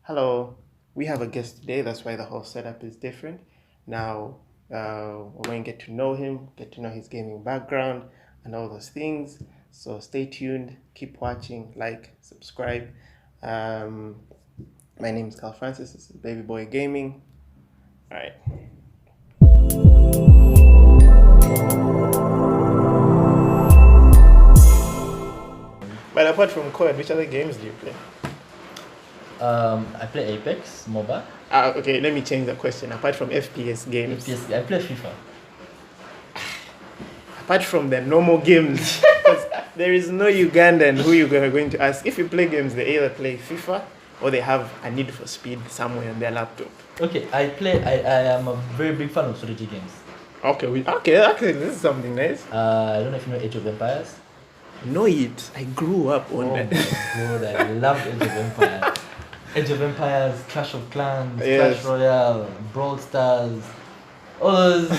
Hello, we have a guest today. That's why the whole setup is different. Now, we're going to get to know him, get to know his gaming background, and all those things. So stay tuned, keep watching, like, subscribe. Um, my name is Carl Francis. This is Baby Boy Gaming. All right. But apart from COD, which other games do you play? I play Apex, MOBA. Okay, let me change the question. Apart from FPS games, I play FIFA. apart from the normal games, 'cause there is no Ugandan who you're going to ask. If you play games, they either play FIFA or they have a Need for Speed somewhere on their laptop. Okay, I am a very big fan of strategy games. Okay, this is something nice. I don't know if you know Age of Empires. Know it. I grew up on Oh that. my god, I love Age of Empires. Age of Empires, Clash of Clans, Yes. Clash Royale, Brawl Stars. All those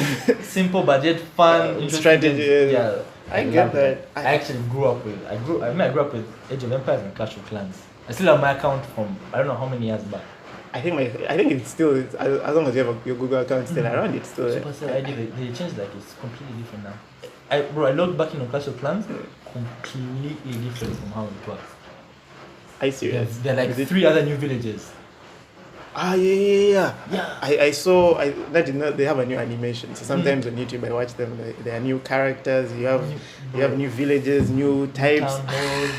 simple but yet fun, interesting strategy, games. yeah. I get love that. I actually grew up with. I grew up with Age of Empires and Clash of Clans. I still have my account from I don't know how many years back. I think it's still as long as you have your Google account still around, it's still there. Supercell ID, they changed it's completely different now. I logged back in on Clash of Clans, completely different from how it was. I serious. There are like 3 other new villages. Yeah. Yeah. I saw. They have a new animation. So sometimes on YouTube I watch them. There are new characters. You have new villages, new types. Town halls,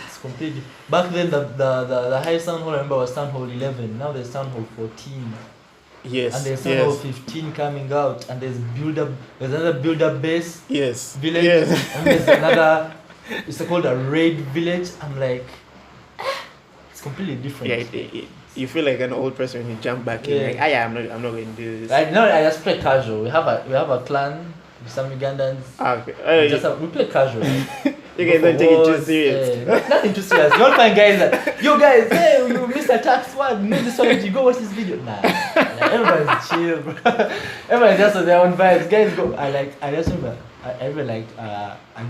it's completely. Back then, the highest town hall I remember was Town Hall 11. Now there's Town Hall 14. Yes. And there's Town Hall 15 coming out. And there's another builder base village. Yes. And there's another. It's called a raid village. I'm like, it's completely different. Yeah. You feel like an old person when you jump back in. Like, I'm not going to do this. I just play casual. We have a clan with some Ugandans. Okay. We play casual. You guys don't take it too serious. Nothing too serious. You don't find guys that, yo guys, hey, you missed a tax one. You know this one, you go watch this video. Nah. Everybody's chill, bro. Everybody's just on their own vibes. Guys go. I just remember. I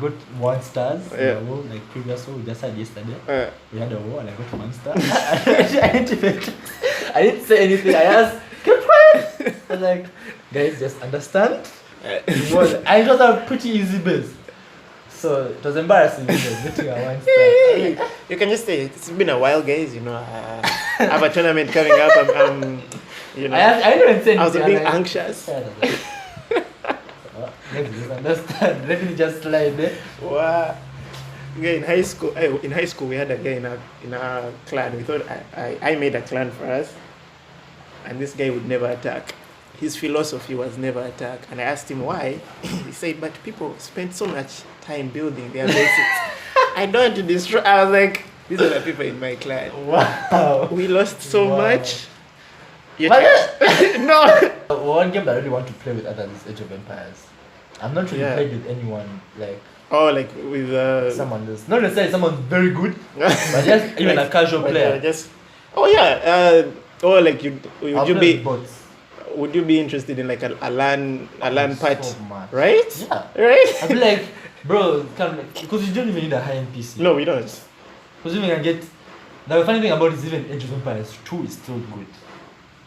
got 1 stars. Yeah. Like previous one we just had yesterday. We had a war and I got 1 star. I didn't say anything. I asked, keep quiet. I was like, guys, just understand. It was a pretty easy base. So it was embarrassing getting a 1 star. You can just say it's been a while, guys. I have a tournament coming up. I'm I didn't say anything. I was a bit anxious. Let me just slide there. Wow. Yeah, in high school we had a guy in our clan. We thought I made a clan for us, and this guy would never attack. His philosophy was never attack, and I asked him why. He said, "But people spend so much time building their bases. I don't want to destroy." I was like, "These are the people in my clan." Wow. We lost so much. No. One game that I really want to play with others is Age of Empires. I'm not really played with anyone like. Oh, like with someone else. Not necessarily someone very good, but just even a casual player. Would you be interested in like a LAN party? So much. Right? Yeah. Right? I'd be like, bro, because you don't even need a high-end PC. No, we don't. Because you can get. The funny thing about it is even Age of Empires 2 is still good.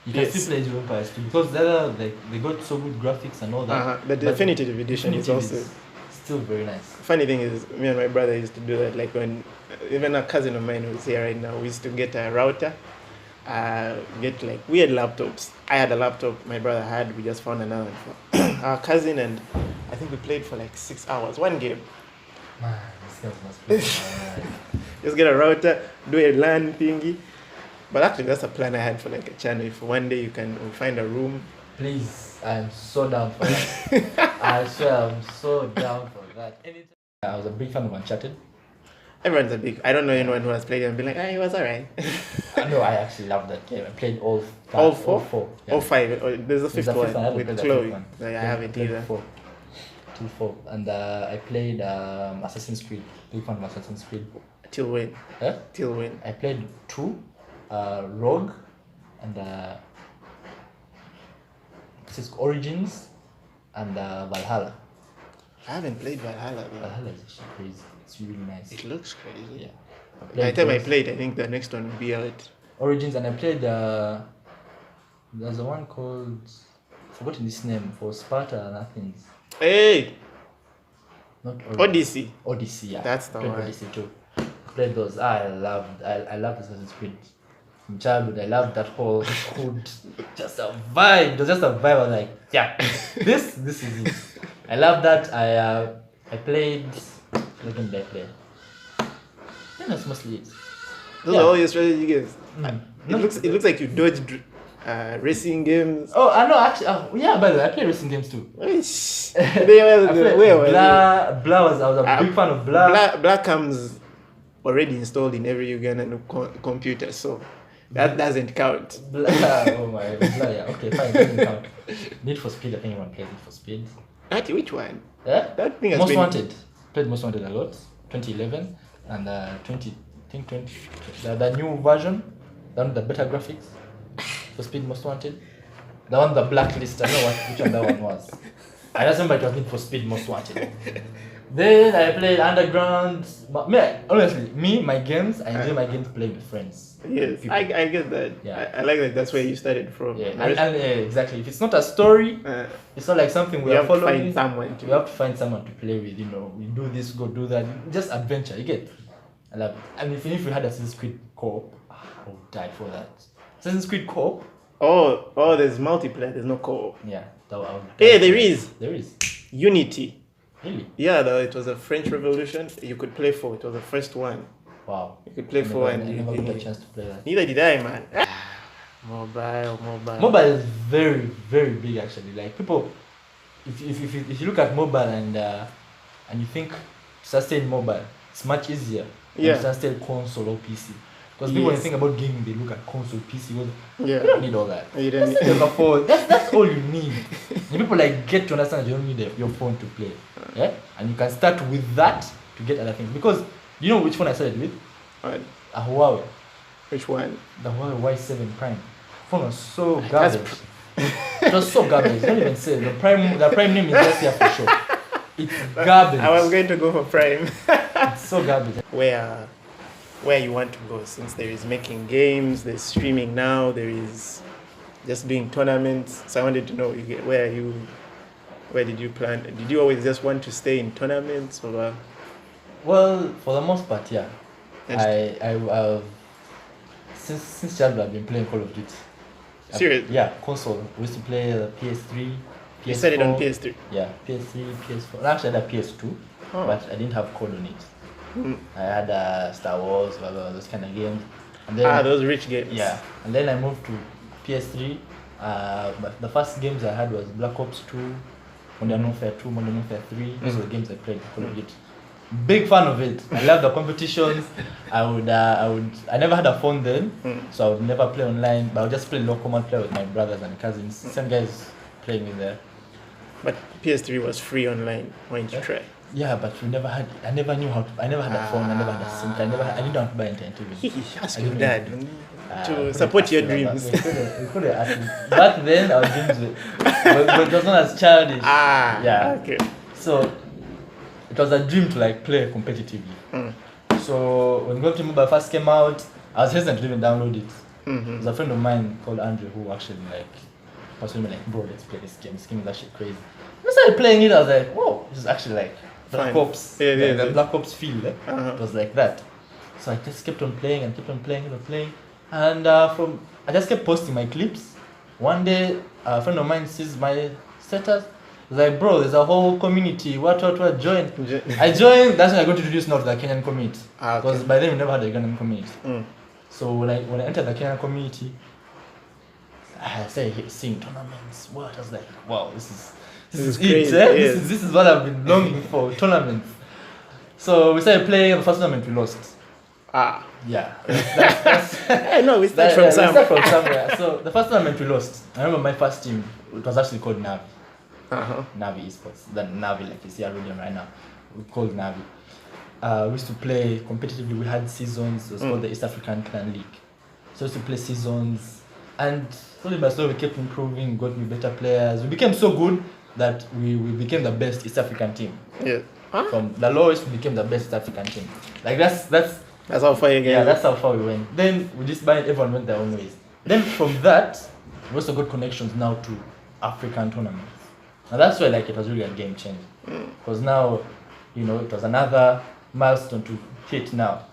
You can still play Age of Empires 2 because they got so good graphics and all that. The definitive edition is also still very nice. Funny thing is, me and my brother used to do that. Like when even a cousin of mine who's here right now, we used to get a router. We had laptops. I had a laptop. My brother had. We just found another one for our cousin, and I think we played for like 6 hours. One game. Man, this game must be Just get a router, do a LAN thingy. But actually, that's a plan I had for like a channel. If one day we'll find a room. Please, I'm so down for that. I swear, I'm so down for that. Anytime. I was a big fan of Uncharted. Everyone's a big. I don't know anyone who has played it and be like, it was alright. No, I actually love that game. I played all 4? All 4. Yeah. All 5. There's a fifth one with Chloe. I haven't either. 4. And I played Assassin's Creed. Big fan of Assassin's Creed. Till when? Huh? Till when? I played 2, Rogue, and Origins, and Valhalla. I haven't played Valhalla. Valhalla is actually crazy. It's really nice. It looks crazy. Yeah. By the time I played, I think the next one will be out. Origins, and I played there's a one called, forgotten this name, for Sparta and Athens. Hey, Not Odyssey. Odyssey, yeah. That's the Played one. Odyssey too. Played those. I loved Assassin's Creed. From childhood, I loved that whole hood. Just a vibe. It was just a vibe. I was like, yeah, this is it. I love that. I played. What game did I play? I think that's mostly it. Those are all your strategy games. Mm. It looks like you dodged racing games. Oh, I know. Actually, yeah. By the way, I play racing games too. Ish. I played Where was it? Blah was. I was a big fan of Blah. Blah comes already installed in every Ugandan computer, so that doesn't count. Blah. Oh my. Blah. Yeah. Okay. Fine. Doesn't count. Need for Speed. I think everyone plays Need for Speed. Which one? Yeah. That thing has Most been... Wanted. Played Most Wanted a lot. 2011 and 20. The new version. The one with the better graphics. For Speed Most Wanted. The one the blacklist. I don't know which one that one was. I just remember it was Need for Speed Most Wanted. Then I played Underground. But my games, I enjoy my games playing with friends. Yes, I get that. Yeah. I like that. That's where you started from. Yeah, and exactly. If it's not a story, it's not like something we are following. You have to find someone to play with. We do this, go do that. Just adventure. You get. I love it. And if we had Assassin's Creed co-op, I would die for that. Assassin's Creed co-op. Oh, there's multiplayer. There's no co-op. Yeah, that I would. Hey, there is. There is. Unity. Really? Yeah, it was a French Revolution. You could play 4. It was the first one. Wow. You could play 4 and I never got a chance to play that. Neither did I, man. Mobile. Mobile is very, very big actually. Like people, if you look at mobile and you think sustain mobile, it's much easier than sustain console or PC. Because people when they think about gaming, they look at console, PC. You don't need all that. You don't need your phone. That's all you need. And people get to understand that you don't need your phone to play. Yeah, and you can start with that to get other things. Because you know which phone I started with? What? A Huawei. Which one? The Huawei Y7 Prime. Phone was so garbage. It was so garbage. Don't even say the prime name is just here for sure. It's garbage. I was going to go for Prime. It's so garbage. Where you want to go, since there is making games, there's streaming now, there is just doing tournaments. So I wanted to know where did you plan? Did you always just want to stay in tournaments or? Well, for the most part, yeah. I since childhood I've been playing Call of Duty. Serious? Yeah, console. We used to play the PS3, PS4. You said it on PS3? Yeah, PS3, PS4. Actually, I had a PS2, but I didn't have code on it. I had Star Wars, blah, blah, those kind of games. And then, those rich games. Yeah, and then I moved to PS3. But the first games I had was Black Ops 2, Modern Warfare 2, Modern Warfare 3. Those were the games I played Call of Duty. Big fan of it. I love the competitions. I never had a phone then, so I would never play online. But I would just play local multiplayer with my brothers and cousins. Some guys playing with there. But PS3 was free online. Why didn't you try? Yeah, but I never had a phone. I never had a SIM card. I didn't have to buy internet even. Ask your dad to support your dreams. We could have asked him. Back then, our dreams but it was not as childish. Yeah. Okay. So it was a dream to play competitively. So when Go to Mobile first came out, I was hesitant to even download it. There's a friend of mine called Andrew who actually was me bro, let's play this game. This game is actually crazy. When I started playing it, I was like, whoa, this is actually Black Ops. The Black Ops feel. It was like that. So I just kept on playing and kept on playing. And I just kept posting my clips. One day, a friend of mine sees my status. He's like, bro, there's a whole community. What, join. I joined. That's when I got introduced now to the Kenyan community. Because by then we never had a Ugandan community. So when I entered the Kenyan community, I started seeing tournaments. What? I was like, wow, this is crazy. This is what I've been longing for, tournaments. So we started playing. The first tournament we lost. Yeah. No, we start from somewhere. So the first tournament we lost. I remember my first team. It was actually called Navi. Navi Esports. The Navi, like you see at Radium right now. We called Navi. We used to play competitively. We had seasons. It was called the East African Clan League. So we used to play seasons. And slowly by slowly we kept improving, got me better players. We became so good that we became the best East African team. Yeah. From the lowest, we became the best East African team. That's That's how far you get. Yeah, that's how far we went. Then we disbanded, everyone went their own ways. Then from that, we also got connections now to African tournaments. And that's where like it was really a game changer. Because now, you know, it was another milestone to hit now.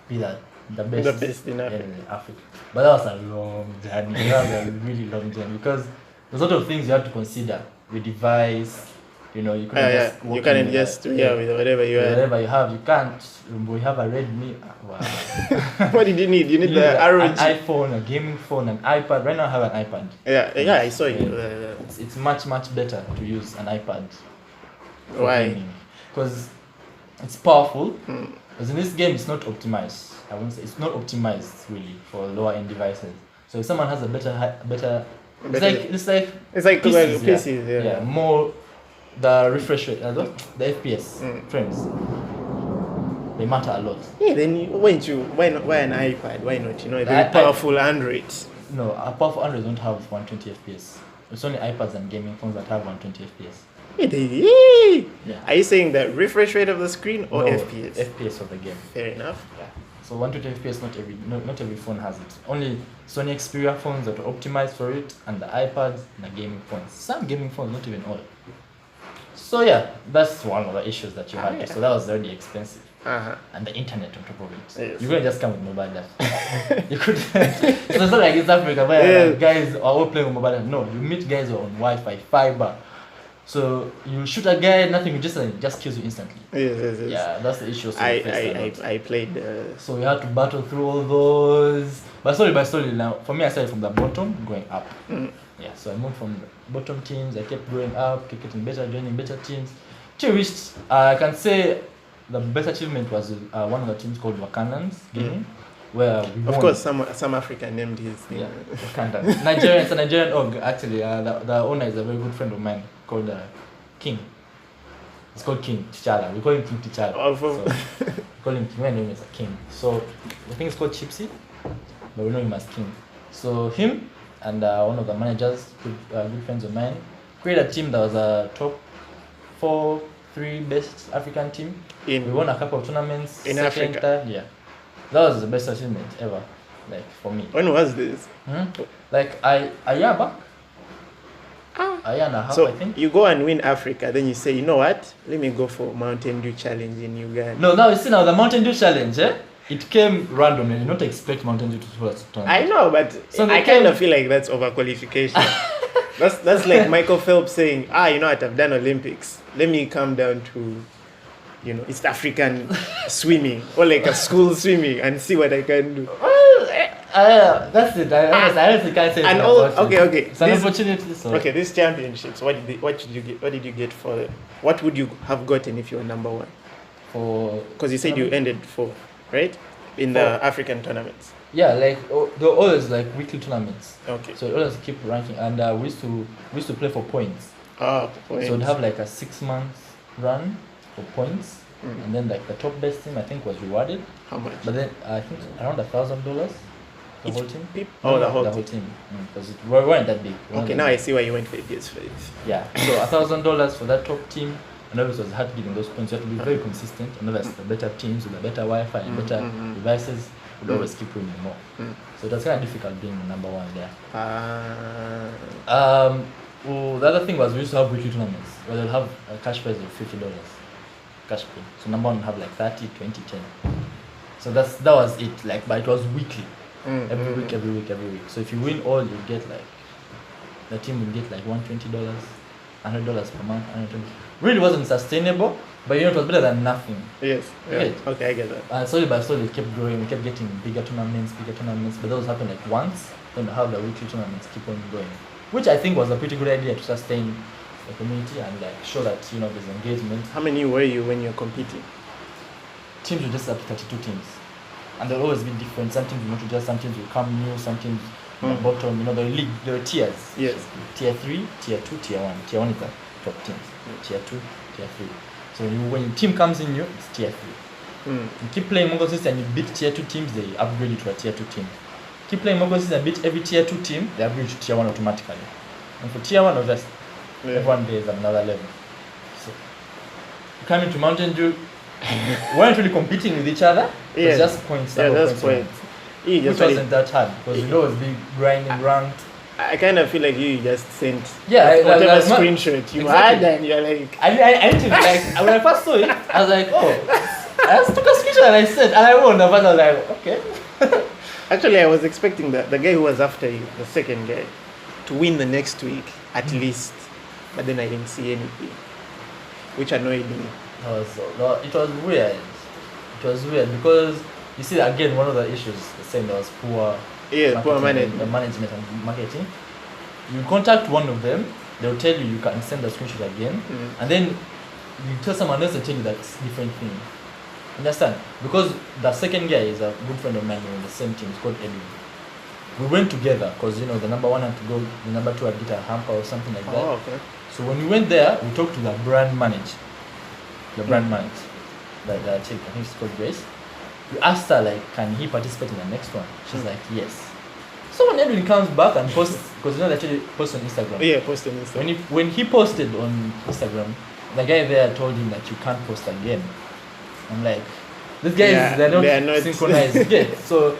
Be that the best in Africa. But that was a long journey. That was a really long journey because there's a lot of things you have to consider with device. You know, you couldn't just walk you can't in just with whatever you have. Whatever you have, you can't. We have a Redmi. Wow. What did you need? You need the ROG. An iPhone, a gaming phone, an iPad. Right now I have an iPad. Yeah, I saw it. It's much better to use an iPad. Why? Because it's powerful. Because in this game, it's not optimized. I won't say it's not optimized really for lower end devices. So if someone has a better, it's like PCs, yeah, more the refresh rate, the FPS frames. They matter a lot. Yeah, then why an iPad? Why not? You know, very powerful Android. No, a powerful Android don't have 120 FPS. It's only iPads and gaming phones that have 120 FPS. Yeah. Are you saying the refresh rate of the screen or FPS? FPS of the game. Fair enough. Yeah. So 120 FPS, not every phone has it. Only Sony Xperia phones that are optimized for it, and the iPads and the gaming phones. Some gaming phones, not even all. So yeah, that's one of the issues that you had. Yeah. So that was already expensive. And the internet on top of it. Yes. You couldn't just come with mobile data. You couldn't. So it's not like it's Africa where guys are all playing with mobile data. No, you meet guys who are on Wi-Fi, fiber. So you shoot a guy, nothing, just kills you instantly. Yes. Yeah, that's the issue. So I played. So we had to battle through all those. But slowly by slowly now, for me I started from the bottom going up. Yeah, so I moved from the bottom teams, I kept going up, kept getting better, joining better teams. Till reached, I can say the best achievement was one of the teams called Wakandans Gaming, where we won. Of course, some African named his thing. Yeah, Wakandans. Nigerian org, actually. The owner is a very good friend of mine called King. It's called King T'Challa. We call him King T'Challa. So we call him King. My name is King. So I think it's called Chipsy, but we know him as King. So him and one of the managers, good friends of mine, created a team that was a top 3 best African team. We won a couple of tournaments in Africa. Third, yeah, that was the best achievement ever, like for me. When was this? Like a year back. A year and a half, so I think. You go and win Africa, then you say, you know what? Let me go for Mountain Dew Challenge in Uganda. No, now you see now the Mountain Dew Challenge, it came randomly. You don't expect Mountain Dew to turn. I know, but so I kind of feel like that's overqualification. That's like Michael Phelps saying, you know what, I've done Olympics. Let me come down to, you know, East African swimming or like a school swimming and see what I can do. That's it. I don't think I say. And all okay. It's an opportunity. So. Okay, these championships. What did you get? What did you get for them? What would you have gotten if you were number 1? Because you said you ended 4, right? In the African tournaments. Yeah, like they're always like weekly tournaments. Okay. So it always keep ranking, and we used to play for points. Points. So we'd have like a 6-month run for points, and then like the top best team I think was rewarded. How much? But then I think around $1,000. The whole team? The whole team. Because we weren't that big. Okay, now I see why you went for the PS5. Yeah, so $1,000 for that top team. And obviously it was hard to give those points. You have to be very consistent. And obviously the better teams with the better Wi-Fi and better devices would always keep winning more. So it was kind of difficult being the number 1 there. The other thing was we used to have weekly tournaments where they'll have a cash prize of $50. Cash pay. So number 1 would have like 30, 20, 10. So that was it. Like, but it was weekly. Every week. So if you win all, you get like, the team will get like $120, $100 per month, $120. Really wasn't sustainable, but you know it was better than nothing. Yes. Yeah. Right? Okay, I get that. And slowly by slowly it kept growing. We kept getting bigger tournaments, but those happened like once. Then have the weekly tournaments keep on going, which I think was a pretty good idea to sustain the community and like show that there's engagement. How many were you when you're competing? Teams were just up to 32 teams. And they'll always be different. Some teams will not just, some teams will come new, some teams the bottom, the league, there are tiers. Yes. Tier 3, Tier 2, Tier 1. Tier 1 is the top teams. Tier 2, Tier 3. So when your team comes in new, it's Tier 3. You keep playing Mongol System and you beat Tier 2 teams, they upgrade you to a Tier 2 team. Keep playing Mongol System and beat every Tier 2 team, they upgrade you to Tier 1 automatically. And for Tier 1, everyone there is another level. So you come into Mountain Dew, weren't really competing with each other. It was just points. Yeah, that's points. Which wasn't that hard because it was big grinding ranked. I kind of feel like you just sent whatever screenshot you exactly. had, and you're like, I didn't like when I first saw it, I was like, oh, I just took a screenshot and I said, and I won. But I was like, okay. Actually, I was expecting the guy who was after you, the second guy, to win the next week at least, but then I didn't see anything, which annoyed me. It was weird. It was weird because you see again one of the issues the same there was poor management and marketing. You contact one of them, they'll tell you can send the screenshot again, and then you tell someone else to tell you that's different thing. Understand? Because the second guy is a good friend of mine in the same team. It's called Edwin. We went together because the number one had to go, the number two had to get a hamper or something like that. Oh, okay. So when we went there, we talked to the brand manager. The brand manager, the chick, I think she's called Grace. We asked her like, can he participate in the next one? She's like, yes. So when Edwin comes back and posts, because they actually post on Instagram. Yeah, post on Instagram. When he posted on Instagram, the guy there told him that you can't post again. I'm like, these guys, they're not synchronized. Yeah, so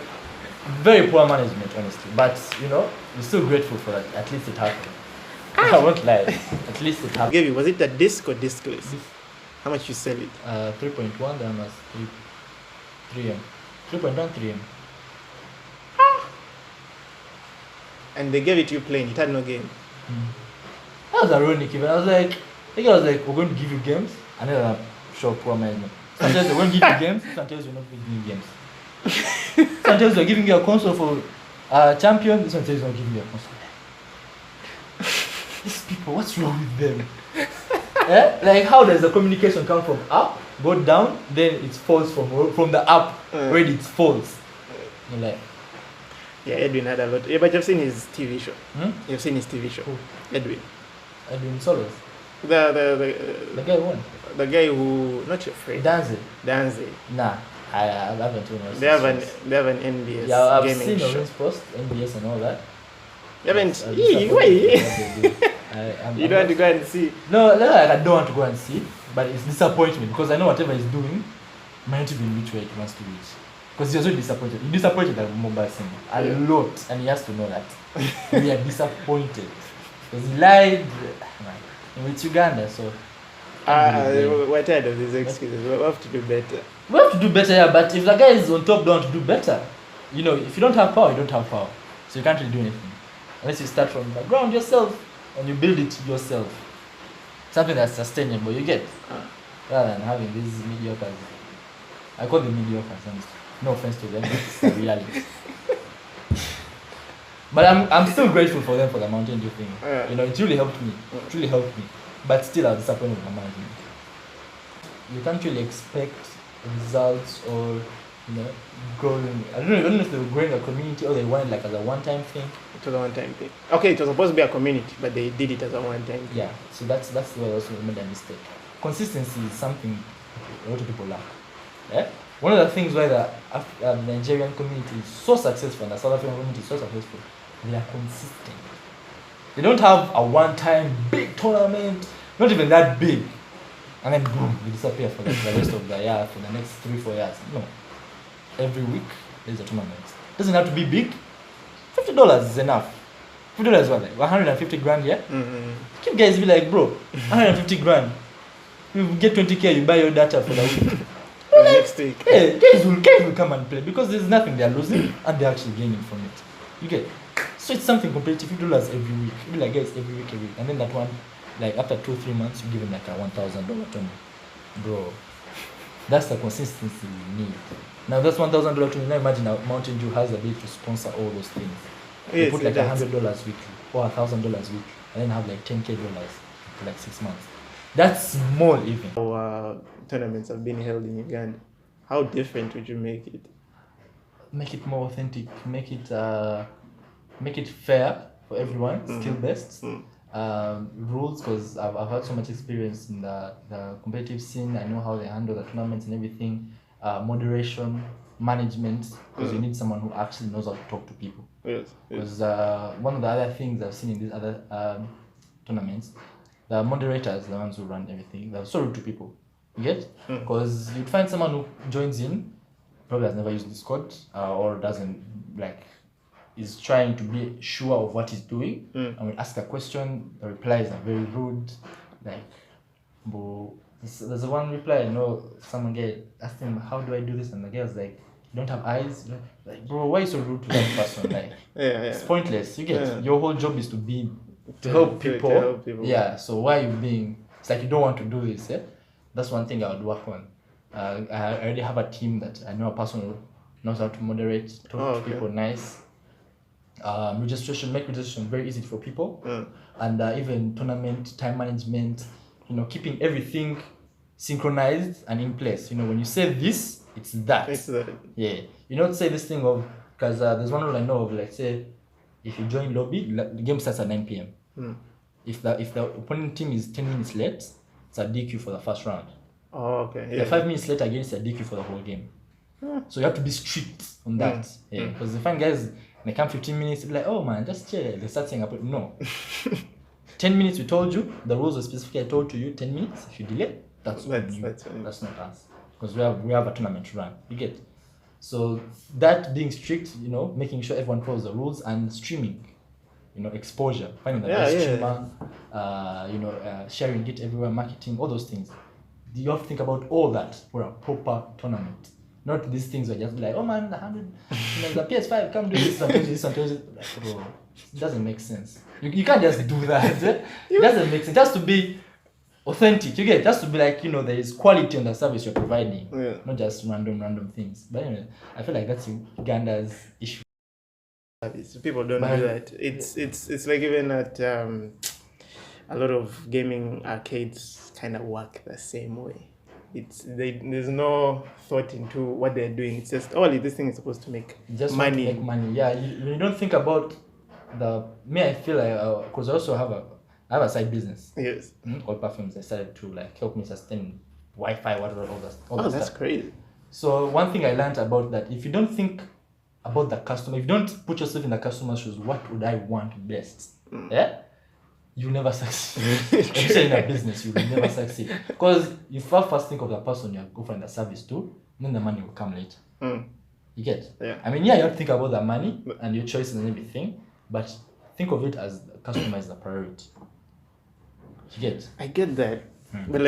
very poor management, honestly. But we're still grateful for that. At least it happened. I won't lie. At least it happened. Was it a disc or discless? How much you sell it? 3.1, then was 3M. 3.1, 3M. And they gave it to you plain. It had no game. That was ironic. Even I was like, we're going to give you games, and then I'm sure poor management. Sometimes we're going to give you games. Sometimes we're not giving you games. Sometimes we're giving you a console for champion. This one says we're not giving you a console. These people, what's wrong with them? Like, how does the communication come from up, go down, then it falls from the up, where it's falls? You're like, yeah, Edwin had a lot. Yeah, but you've seen his TV show. You've seen his TV show. Who? Edwin Solos. The guy who won. The guy who, not your friend. Danze. Nah, I haven't seen it. They have an NBS. Yeah, I've gaming seen show. Orange Post, NBS and all that. You haven't. You don't want to go and see. No, I don't want to go and see, but it's disappointment because I know whatever he's doing might not even reach where he wants to reach. Because he's also disappointed. He disappointed the mobile scene a lot, and he has to know that. We are disappointed because he lied. It's Uganda, so. We're tired of these excuses. We have to do better. We have to do better, yeah, but if the guy is on top, don't do better. If you don't have power, you don't have power. So you can't really do anything. Unless you start from the ground yourself and you build it yourself. Something that's sustainable, you get. Rather than having these mediocres. I call them mediocres, and no offense to them, it's the reality. But I'm still grateful for them for the Mountain Dew thing. It really helped me. It really helped me. But still, I'm disappointed with the management. You can't really expect results or, growing. I don't know if they were growing a community or they wanted like as a one-time thing. It was a one-time thing. Okay, it was supposed to be a community, but they did it as a one-time thing. Yeah, so that's where I also made a mistake. Consistency is something a lot of people lack. Yeah? One of the things why the Nigerian community is so successful and the South African community is so successful, they are consistent. They don't have a one-time big tournament, not even that big, and then boom, they disappear for the rest of the year, for the next 3-4 years. No. Every week, there's a tournament. It doesn't have to be big. $50 is enough. $50 is what, like 150 grand, yeah? Keep guys be like, bro, 150 grand. You get 20k, you buy your data for the week. Next week. Yeah, guys will come and play because there's nothing they're losing and they're actually gaining from it. You get. So it's something competitive. $50 every week. You be like, guys, every week. And then that one, like after 2-3 months, you give him like a $1,000 tournament. Bro, that's the consistency you need. Now that's $1,000 tournament. Now imagine how Mountain Dew has the ability to sponsor all those things. They put like $100 weekly or $1,000 weekly, and then have like $10K for like 6 months. That's small even. Our tournaments have been held in Uganda. How different would you make it? Make it more authentic. Make it fair for everyone. Skill based. Rules, because I've had so much experience in the competitive scene. I know how they handle the tournaments and everything. Moderation, management, because you need someone who actually knows how to talk to people. Yes. Because one of the other things I've seen in these other tournaments, the moderators, the ones who run everything, they're so rude to people. You get? Because you'd find someone who joins in, probably has never used Discord, or doesn't like, is trying to be sure of what he's doing. And we ask a question, the replies are very rude. Like, bro, there's one reply, I know someone asked him, how do I do this? And the guy was like, you don't have eyes? Like, bro, why are you so rude to that person? Like, it's pointless. You get? Your whole job is to help people. To help people. Yeah, so why are you being, it's like you don't want to do this. That's one thing I would work on. I already have a team that I know a person who knows how to moderate, talk to people nice. Make registration very easy for people. And even tournament, time management, keeping everything synchronized and in place. When you say this, it's that. Yeah. You don't say this thing of, because there's one rule I know of, like, say, if you join lobby, the game starts at 9 p.m. If the opponent team is 10 minutes late, it's a DQ for the first round. If you're 5 minutes late again, it's a DQ for the whole game. So you have to be strict on that. Because if find guys, they come 15 minutes, they're like, oh man, just chill. They start saying, no. 10 minutes we told you, the rules were specifically told to you, 10 minutes. If you delay, that's not us. Because we have a tournament to run. You get? So that being strict, making sure everyone follows the rules, and streaming, exposure, finding the best streamer, sharing it everywhere, marketing, all those things. You have to think about all that for a proper tournament. Not these things are just like, oh man, the 100, the PS5, come do this, sometimes this, sometimes this. Like, bro, it doesn't make sense. You can't just do that. It doesn't make sense. It has to be authentic. You get it? It has to be like, there is quality on the service you're providing, not just random things. But anyway, I feel like that's Uganda's issue. People don't do that. It's like even at a lot of gaming arcades kind of work the same way. There's no thought into what they're doing. It's just, this thing is supposed to make money. Make money. Yeah, you don't think about I feel like, because I also have a side business. Yes. Called perfumes. I started to help me sustain Wi-Fi, whatever, all that that's stuff. crazy. So one thing I learned about that, if you don't think about the customer, if you don't put yourself in the customer's shoes, what would I want best? You'll never succeed. Especially in a business, you will never succeed. Because if you first think of the person you're offering the service to, then the money will come later. You get? Yeah. I mean, you have to think about the money and your choices and everything, but think of it as the customer is the priority. You get? I get that. But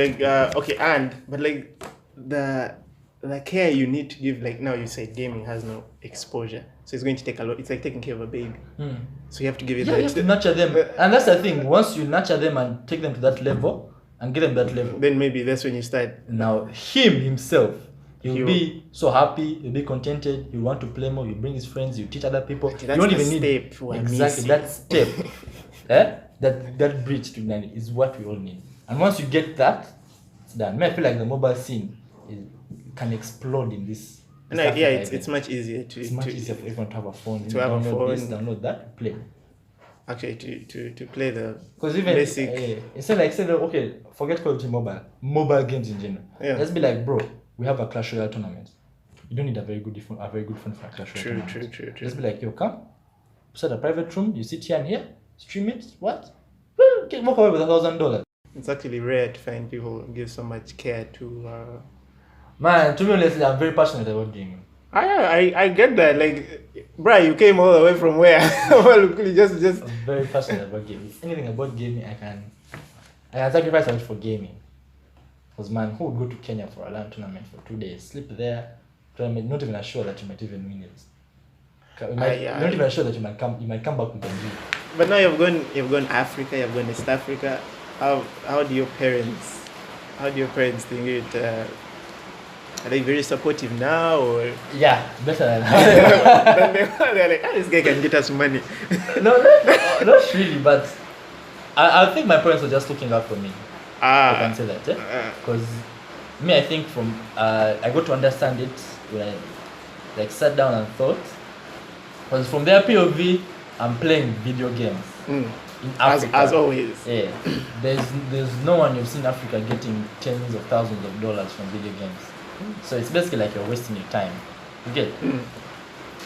the care you need to give, like now you said gaming has no exposure, so it's going to take a lot. It's like taking care of a baby. So you have to give it you have to nurture them. And that's the thing, once you nurture them and take them to that level and get them to that level, then maybe that's when you start. Now him himself, he'll be so happy, he'll be contented, he'll want to play more, he'll bring his friends, he'll teach other people. You don't even need exactly that step. That bridge to learning is what we all need. And once you get that, it's done. I feel like the mobile scene can explode in this. It's much easier It's much easier for everyone to have a phone. Download that, play. Actually, to play the basic. Instead okay, forget Call of Duty mobile games in general. Let's be like, bro, we have a Clash Royale tournament. You don't need a very good phone for a Clash Royale tournament. True. Let's be like, yo, come, set a private room. You sit here and here, stream it. What? Walk away with $1,000. It's actually rare to find people who give so much care to. Man, to be honest, I'm very passionate about gaming. I get that. Like, bruh, you came all the way from where? just. I'm very passionate about gaming. If anything about gaming, I can sacrifice a lot for gaming. Because man, who would go to Kenya for a LAN tournament for 2 days, sleep there, tournament, not even sure that you might even win it. Not even sure that you might come back with a deal. But now you've gone Africa, you've gone East Africa. How do your parents think it? Are they very supportive now, or? Yeah, better than that. They're like, this guy can get us money. No, not really, but I think my parents were just looking out for me. I can say that, because me, I think from I got to understand it when I sat down and thought. Because from their POV, I'm playing video games in Africa. As always. Yeah, there's no one you've seen in Africa getting tens of thousands of dollars from video games. So it's basically like you're wasting your time. You get?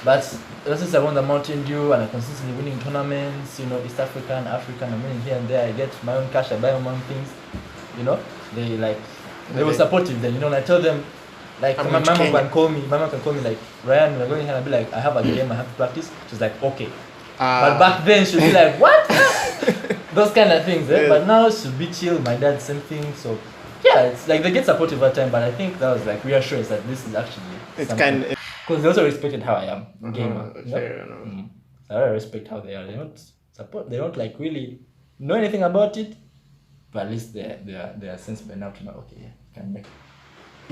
But since I won the Mountain Dew and I consistently winning tournaments, East African, I'm winning here and there, I get my own cash, I buy my own things, they They were supportive then, I tell them, like, my mom can call me, like, Rayan, we're going here, and I'll be like, I have a game, I have to practice. She's like, okay. But back then, she'd be like, what? Those kind of things, eh? But now she'll be chill, my dad, same thing, so, yeah, it's like, they get supportive at time, but I think that was, like, reassurance that this is actually it's kind of... Because they also respected how I am, gamer. Fair enough. I respect how they are. They don't support, they don't, like, really know anything about it, but at least they're sensible enough to know, okay, yeah, can make it.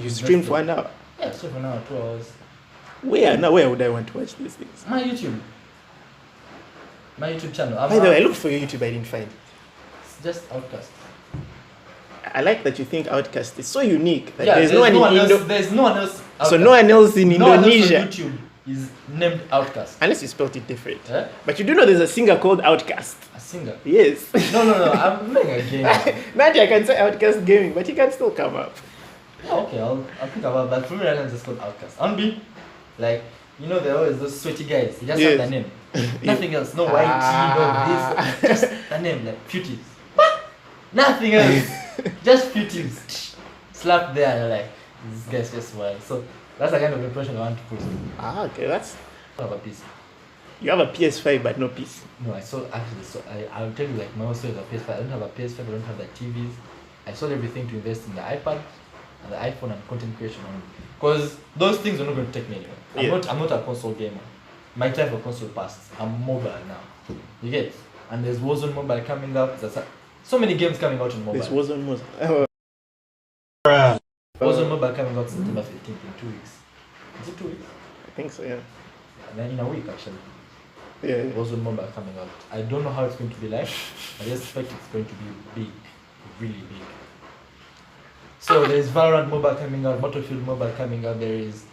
You stream for an hour? Yeah, stream for an hour, 2 hours. Where would I want to watch these things? My YouTube channel. By the way, I looked for your YouTube, I didn't find it. It's just Outcast. I like that you think Outcast is so unique that Yeah, there's no one in Indo. There's no one else. Outcast. So no one else in Indonesia. No one else on YouTube is named Outcast. Unless you spelled it different. Yeah? But you do know there's a singer called Outcast. A singer? Yes. No. I'm playing a game. Nadia can say Outcast Gaming, but he can still come up. Oh, okay, I'll think about that. For me, right now, it's just called Outcast. I'll be like, there are always those sweaty guys. They just have the name. Nothing else. No white tea, no this. Just the name, like Futies. Nothing else. Just Futies. Slap there and you're like, this guy's just wild. So that's the kind of impression I want to put. Okay, that's... I have a PC. You have a PS5 but no PC. No, I'll tell you, like, my story is a PS5. I don't have a PS5, I don't have the TVs. I sold everything to invest in the iPad and the iPhone and content creation only. Because those things are not going to take me anywhere. I'm not a console gamer. My time for console passed. I'm mobile now. You get? And there's Warzone Mobile coming up. There's so many games coming out in mobile. There's Warzone Warzone Mobile coming out September 15th in 2 weeks. Is it 2 weeks? I think so, yeah. And then in a week, actually. Yeah. Warzone Mobile coming out. I don't know how it's going to be like. I just expect it's going to be big. Really big. So there's Valorant Mobile coming out, Battlefield Mobile coming out, there is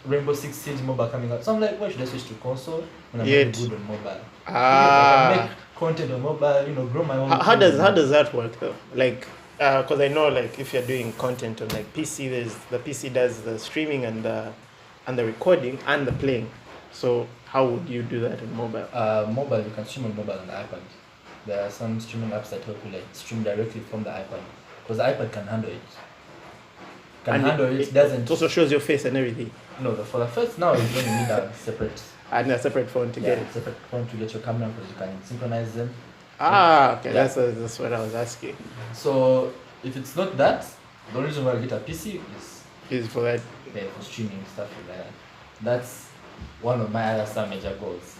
Rainbow Six Siege Mobile coming out. So I'm like, why should I switch to console when I'm not good on mobile? I can make content on mobile, grow my own. How does that work though? Like, because I know, like, if you're doing content on like PC, the PC does the streaming and the recording and the playing. So how would you do that on mobile? Mobile, you can stream on mobile and the iPad. There are some streaming apps that help you like stream directly from the iPad. Because the iPad can handle it. It doesn't. It also shows your face and everything. No, for the first now you don't need a separate. And a separate phone to get it. Separate phone to get your camera because you can synchronize them. Okay, that's what I was asking. So if it's not that, the only reason why I get a PC is for that. Yeah, for streaming stuff like that. That's one of my other major goals.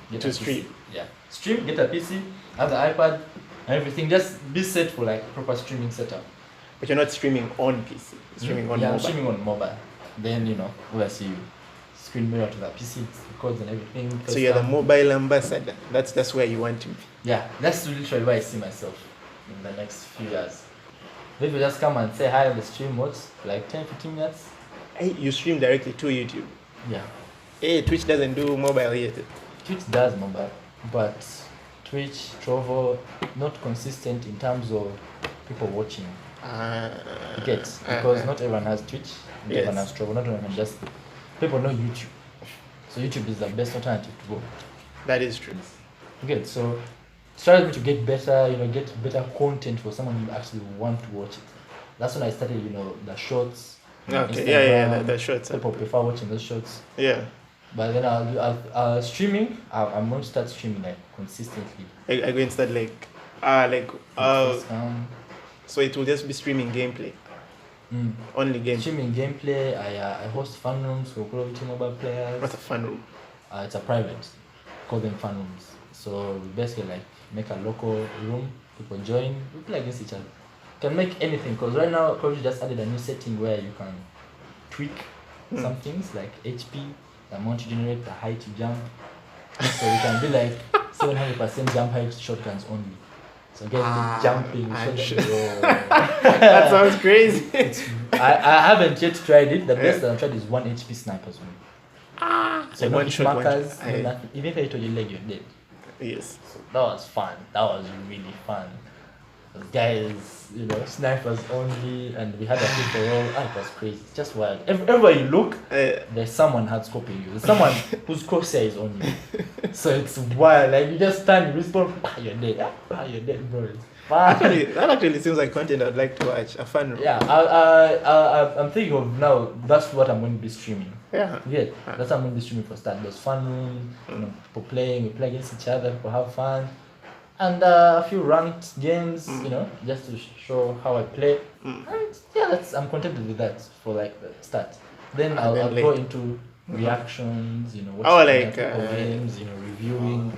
Get to a stream. PC. Yeah, stream, get a PC, have the iPad. Everything, just be set for like proper streaming setup. But you're not streaming on PC, you're streaming on mobile. I'm streaming on mobile. Then, obviously you screen mirror to the PC, it records and everything. So you're the mobile ambassador. That's where you want to be. Yeah, that's literally where I see myself in the next few years. Maybe just come and say hi on the stream, what's like 10-15 minutes. Hey, you stream directly to YouTube? Yeah. Hey, Twitch doesn't do mobile yet. Twitch does mobile, but Twitch, Trovo, not consistent in terms of people watching. Because not everyone has Twitch, not everyone has Trovo, not everyone just people know YouTube. So YouTube is the best alternative to go. That is true. So started to get better, get better content for someone who actually want to watch it. That's when I started, the shorts. Okay, the shorts. People prefer watching those shorts. Yeah. But then I'll streaming. I'm going to start streaming like consistently. I'm going to start so it will just be streaming gameplay. Only gameplay. Streaming gameplay. I host fan rooms for Call of Duty mobile players. What's a fan room? It's a private. Call them fan rooms. So we basically like make a local room. People join. We play against each other. Can make anything because right now Call of Duty just added a new setting where you can tweak some things like HP. The amount you generate, the height you jump. So you can be like 700% jump height shotguns only. So get jumping, that sounds crazy. I haven't yet tried it. The best that I've tried is 1 HP snipers only. So no hit markers, no nothing. Even if I hit your leg, you're dead. Yes. So that was fun. That was really fun. Those guys, snipers only, and we had a free for all. It was crazy. It's just wild. Everywhere you look, there's someone hard scoping you. There's someone whose crosshair is on you. So it's wild. Like you just stand, you respawn, you're dead. You're dead, bro. Actually, that actually seems like content I'd like to watch. A fun room. Yeah, I'm thinking of now. That's what I'm going to be streaming. Yeah. Yeah, that's what I'm going to be streaming for start. There's fun room, you know, people playing, we play against each other, people have fun, and a few ranked games, you know, just to show how I play. And yeah, I'm contented with that for like the start. Then I'll go into reactions, you know, watching games, you know, reviewing.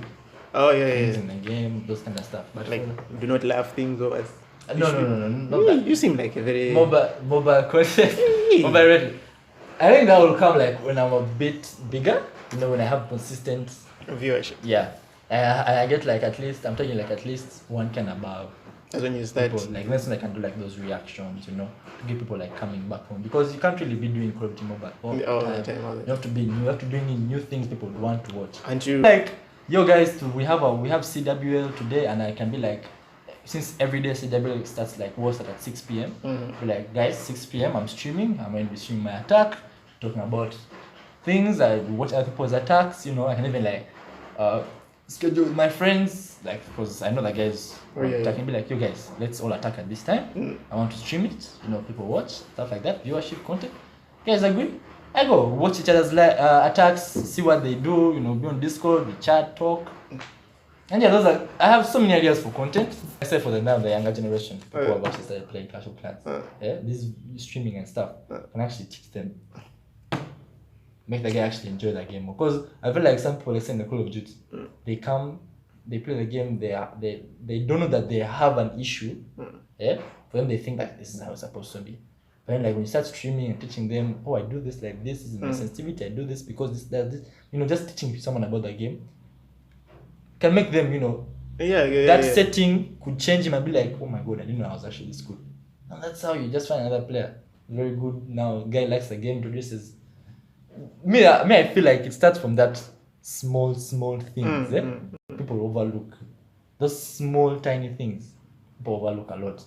Oh yeah, things in the game, those kind of stuff. But like do not laugh things over. No, not that. You seem like a very mobile content, mobile ready. I think that will come like when I'm a bit bigger, you know, when I have consistent viewership. Yeah, I get like at least I'm talking like at least 1K and above. That's when you start. People, like next time I can do like those reactions, you know, to get people like coming back home, because you can't really be doing Call of Duty Mobile all the time. You have to be new. You have to bring in new things people would want to watch. And you like. Yo guys, we have CWL today, and I can be like, since every day CWL starts like was at 6 p.m. Be like, guys, 6 p.m. I'm streaming. I'm going to be streaming my attack, talking about things. I watch other people's attacks. You know, I can even like schedule with my friends, like because I know that guys. I can be like, yo guys, let's all attack at this time. I want to stream it. You know, people watch stuff like that, viewership content. Guys agree? I go watch each other's attacks, see what they do, you know, be on Discord, we chat, talk. And yeah, I have so many ideas for content. Except for the younger generation, people are about to start playing Clash of Clans. Yeah, this streaming and stuff can actually teach them, make the guy actually enjoy the game more. Because I feel like some people, let's say in the Call of Duty, they come, they play the game, they don't know that they have an issue. Yeah, for them they think that this is how it's supposed to be. But like when you start streaming and teaching them, I do this like this is my sensitivity, I do this because this, you know, just teaching someone about the game can make them, you know, that setting could change him and be like, oh my god, I didn't know I was actually this good. And that's how you just find another player very good. Now guy likes the game, introduces me. I feel like it starts from that small things. People overlook those small tiny things. People overlook a lot.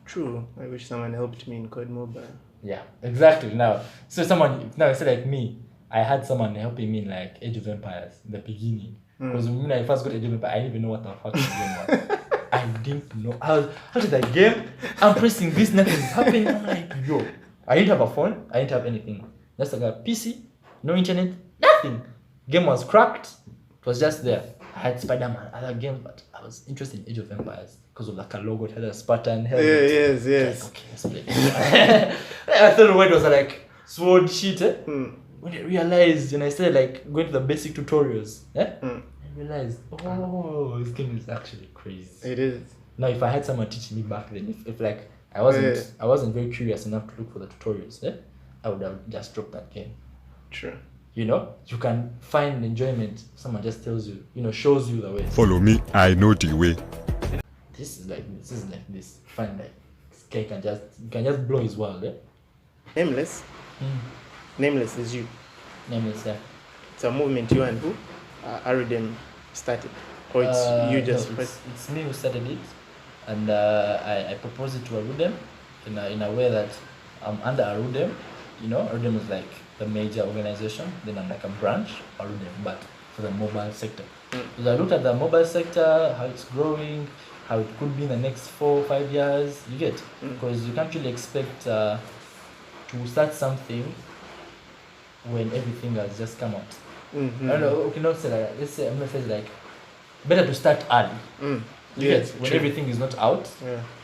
True. I wish someone helped me in Code Mobile. Yeah, exactly. Now, so instead like me, I had someone helping me in like Age of Empires in the beginning. Because when I first got Age of Empires, I didn't even know what the fuck the game was. I didn't know. How did that game? I'm pressing this, nothing is happening. I'm like, yo. I didn't have a phone. I didn't have anything. Just like a PC, no internet, nothing. Game was cracked. It was just there. I had Spider-Man, other games, but I was interested in Age of Empires because of like a logo. It had a Spartan helmet. Yes. Like, okay, let's play. I thought it was like sword shit. When I realized, and I started like going to the basic tutorials, I realized, this game is actually crazy. It is. Now, if I had someone teaching me back then, if like I wasn't very curious enough to look for the tutorials, I would have just dropped that game. True. You know, you can find enjoyment. Someone just tells you, you know, shows you the way. Follow me, I know the way. This is like this. Find like this guy can just blow his world. Nameless. Nameless is you. Nameless, yeah. It's a movement you and who? Arudem started, or it's you just? No, it's me who started it, and I proposed it to Arudem in a way that I'm under Arudem. You know, Arudem is like the major organization. Then I'm like a branch, Arudem, but for the mobile sector. So I looked at the mobile sector, how it's growing, how it could be in the next 4 or 5 years. You get, because you can't really expect to start something when everything has just come out. I don't know, okay, not say like, let's say, I'm going to say like, better to start early. You get, when everything is not out,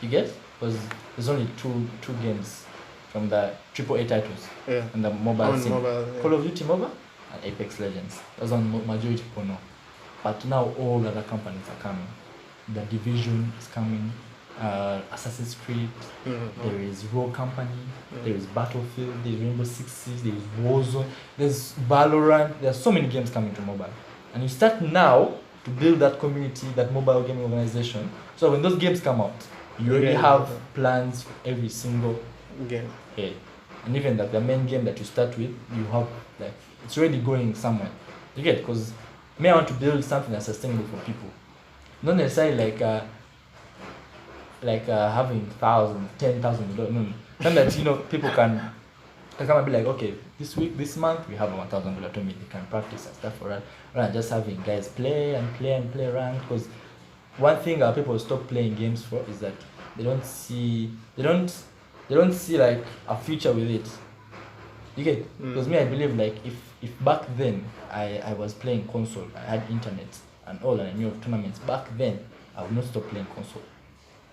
you get, because there's only two games from the AAA titles and the mobile scene. Call of Duty Mobile and Apex Legends. That's one majority people know. But now all other companies are coming. The Division is coming, Assassin's Creed, there is Rogue Company, there is Battlefield, there is Rainbow Six Siege, there is Warzone, there's Valorant. There's so many games coming to mobile. And you start now to build that community, that mobile gaming organization. So when those games come out, you already have plans for every single game. Yeah. And even like the main game that you start with, you have like it's already going somewhere. You get, because I want to build something that's sustainable for people. Not necessarily like having 1,000, 10,000. No. Something that, you know, people can come and be like, okay, this month we have $1,000 to me. They can practice and stuff for that. Rather than just having guys play rank, because one thing people stop playing games for is that they don't see like a future with it. You get? Because me, I believe like if back then I was playing console, I had internet and all, and I knew of tournaments. Back then, I would not stop playing console.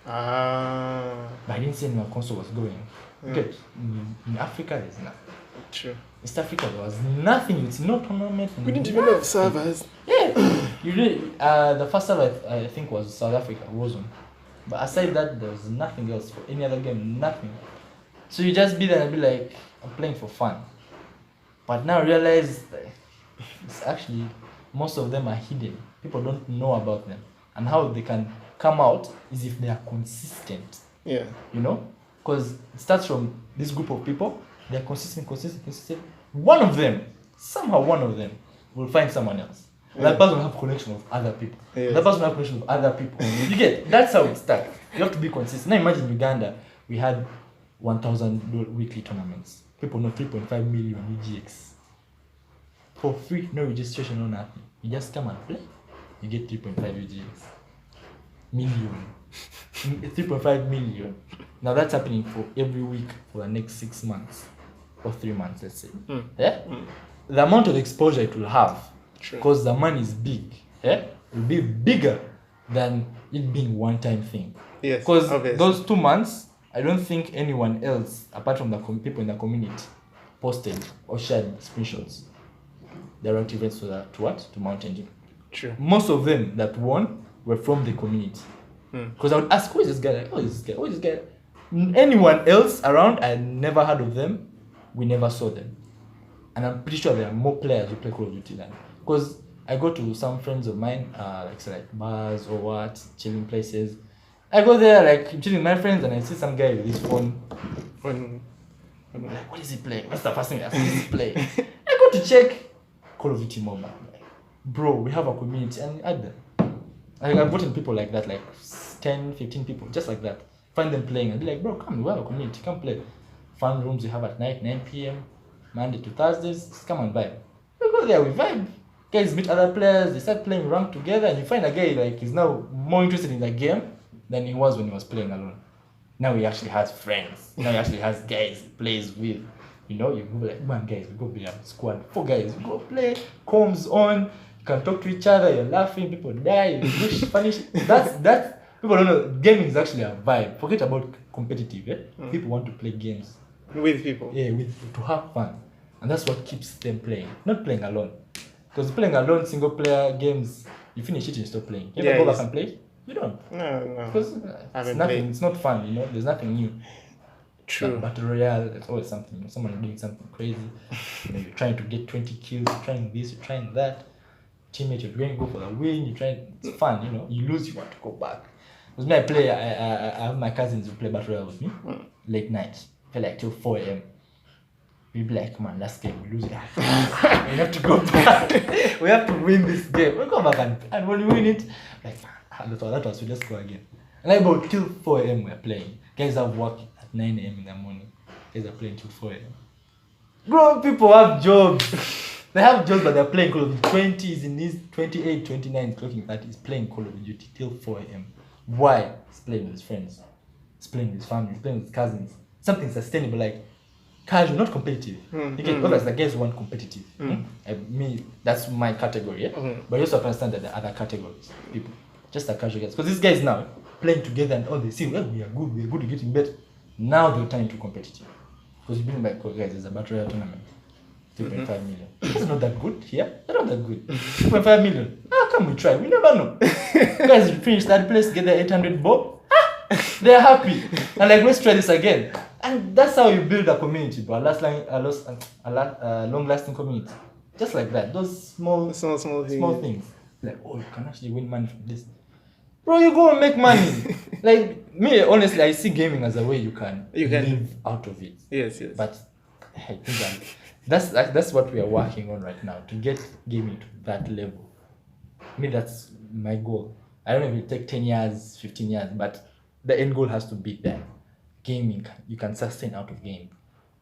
But I didn't see anywhere console was going. You get? In Africa, there's nothing. True. East Africa, there was nothing. It's no tournament. We didn't even have servers. Yeah. You really, the first server I think was South Africa, Warzone. But aside that, there was nothing else for any other game. Nothing. So you just be there and be like, I'm playing for fun. But now I realize that it's actually, most of them are hidden. People don't know about them. And how they can come out is if they are consistent. Yeah. You know? Because it starts from this group of people. They're consistent. One of them will find someone else. That person will have connection with other people. Yes. That person will have connection with other people. You get? That's how it starts. You have to be consistent. Now imagine Uganda, we had 1,000 weekly tournaments. People know 3.5 million UGX. For free, no registration, no nothing. You just come and play, you get 3.5 UGX. Million. 3.5 million. Now that's happening for every week for the next 6 months. Or 3 months, let's say. Yeah? The amount of exposure it will have, because the money is big, yeah, will be bigger than it being one-time thing. Yes. Because obviously. those 2 months, I don't think anyone else, apart from the people in the community, posted or shared screenshots. Their active events to Mountain Dew. True. Most of them that won were from the community. Because I would ask, who is this guy? Who is this guy? Anyone else around, I never heard of them. We never saw them. And I'm pretty sure there are more players who play Call of Duty than. Because I go to some friends of mine, like bars or what, chilling places. I go there, like, chilling with my friends, and I see some guy with his phone. I'm like, what is he playing? What's the first thing I see him play? I go to check Call of Duty Mobile. Like, bro, we have a community, and add them. I've gotten people like that, like 10, 15 people, just like that. Find them playing and be like, bro, come, we have a community, come play. Fun rooms we have at night, 9 p.m, Monday to Thursdays, just come and vibe. We go there, we vibe. Guys meet other players, they start playing rank together, and you find a guy like he's now more interested in the game than he was when he was playing alone. Now he actually has friends. Now he actually has guys he plays with. You know, you go like, man, guys, we go be a squad. 4 guys, we go play, comms on, you can talk to each other, you're laughing, people die, you do funny shit. That's people don't know, gaming is actually a vibe. Forget about competitive, eh? People want to play games. With people. Yeah, to have fun. And that's what keeps them playing. Not playing alone. Because playing alone, single player games, you finish it and you stop playing. You ever go back and play? You don't. No. Because it's not fun, you know, there's nothing new. True. Like Battle Royale, it's always something. Someone doing something crazy. You know, you're trying to get 20 kills, you're trying this, you're trying that. Teammate, you're going to go for the win, it's fun, you know. You lose, you want to go back. Because me, I have my cousins who play Battle Royale with me, late night. Feel like till 4 a.m. We be like, man, last game, we lose it. We have to go back. We have to win this game. We go back and when we win it, like, that was, we just go again. And like about till 4 a.m. we're playing. Guys have work at 9 a.m. in the morning. Guys are playing till 4 a.m. Bro, people have jobs. They have jobs, but they're playing Call of Duty. 20s in these 28, 29, clocking 30s, playing Call of Duty till 4 a.m. Why? He's playing with his friends. He's playing with his family. He's playing with his cousins. Something sustainable, like casual, not competitive. You get obviously the guys want competitive. Me, that's my category, yeah? But you also have to understand that there are other categories, people. Just the casual guys. Because these guys now playing together and all they see, well, we are good to getting better. Now they're turning to competitive. Because you've been like, oh, guys, there's a Battle Royale tournament. 3.5 million. It's not that good here. They're not that good. 3.5 million. How come we try? We never know. Guys, you finish that place, get the 800 bob. They're happy. And like, let's try this again. And that's how you build a community, bro. A long-lasting community. Just like that. Those small things. Like, oh, you can actually win money from this. Bro, you go and make money. Like, me, honestly, I see gaming as a way you can live out of it. Yes. But I think that's what we are working on right now, to get gaming to that level. I mean, that's my goal. I don't know if it will take 10 years, 15 years, but the end goal has to be there. Gaming, you can sustain out of game.